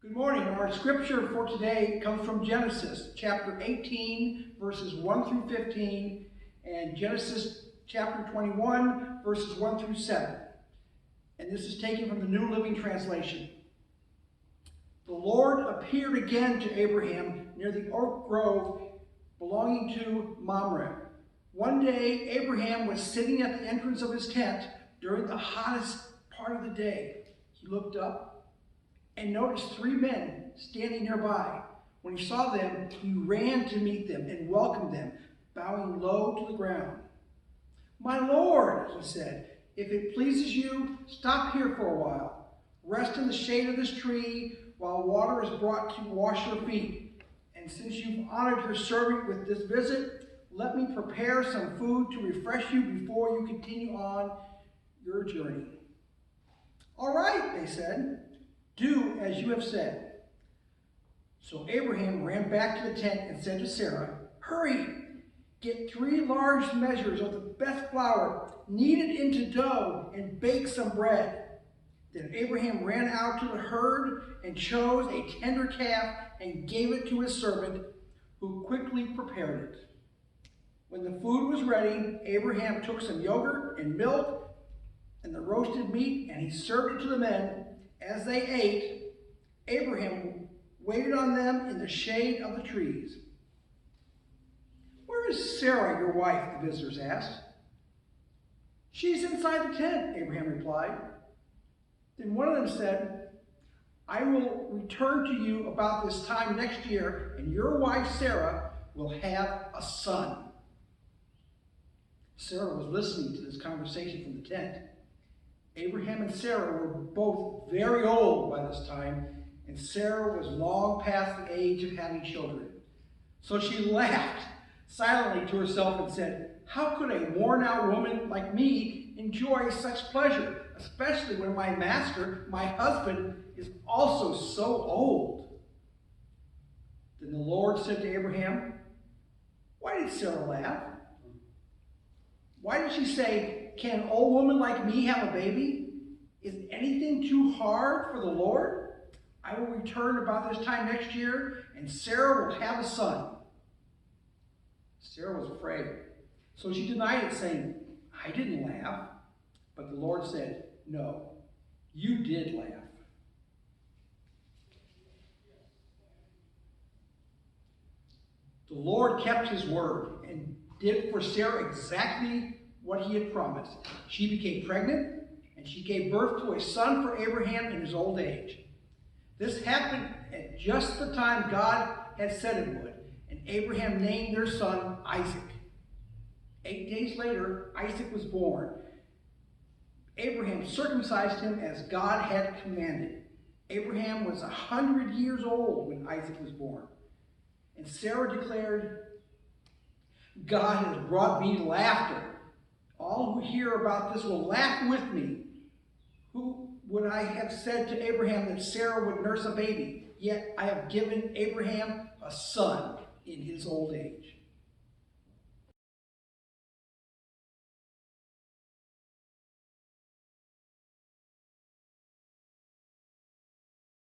Good morning. Our scripture for today comes from Genesis chapter 18, verses 1 through 15, and Genesis chapter 21, verses 1 through 7. And this is taken from the New Living Translation. The Lord appeared again to Abraham near the oak grove belonging to Mamre. One day, Abraham was sitting at the entrance of his tent during the hottest part of the day. He looked up and noticed three men standing nearby. When he saw them, he ran to meet them and welcomed them, bowing low to the ground. "My Lord," he said, "if it pleases you, stop here for a while. Rest in the shade of this tree while water is brought to wash your feet. And since you've honored your servant with this visit, let me prepare some food to refresh you before you continue on your journey." "All right," they said. "Do as you have said." So Abraham ran back to the tent and said to Sarah, "Hurry, get 3 large measures of the best flour, knead it into dough, and bake some bread." Then Abraham ran out to the herd and chose a tender calf and gave it to his servant, who quickly prepared it. When the food was ready, Abraham took some yogurt and milk and the roasted meat, and he served it to the men. As they ate, Abraham waited on them in the shade of the trees. "Where is Sarah, your wife?" the visitors asked. "She's inside the tent," Abraham replied. Then one of them said, "I will return to you about this time next year, and your wife Sarah will have a son." Sarah was listening to this conversation from the tent. Abraham and Sarah were both very old by this time, and Sarah was long past the age of having children. So she laughed silently to herself and said, "How could a worn-out woman like me enjoy such pleasure, especially when my master, my husband, is also so old?" Then the Lord said to Abraham, "Why did Sarah laugh? Why did she say, 'Can an old woman like me have a baby? Is anything too hard for the Lord? I will return about this time next year, and Sarah will have a son.'" Sarah was afraid, so she denied it, saying, "I didn't laugh." But the Lord said, "No, you did laugh." The Lord kept his word and did for Sarah exactly what he had promised. She became pregnant, and she gave birth to a son for Abraham in his old age. This happened at just the time God had said it would, and Abraham named their son Isaac. 8 days later, Isaac was born. Abraham circumcised him as God had commanded. Abraham was 100 years old when Isaac was born. And Sarah declared, "God has brought me laughter. All who hear about this will laugh with me. Who would I have said to Abraham that Sarah would nurse a baby? Yet I have given Abraham a son in his old age."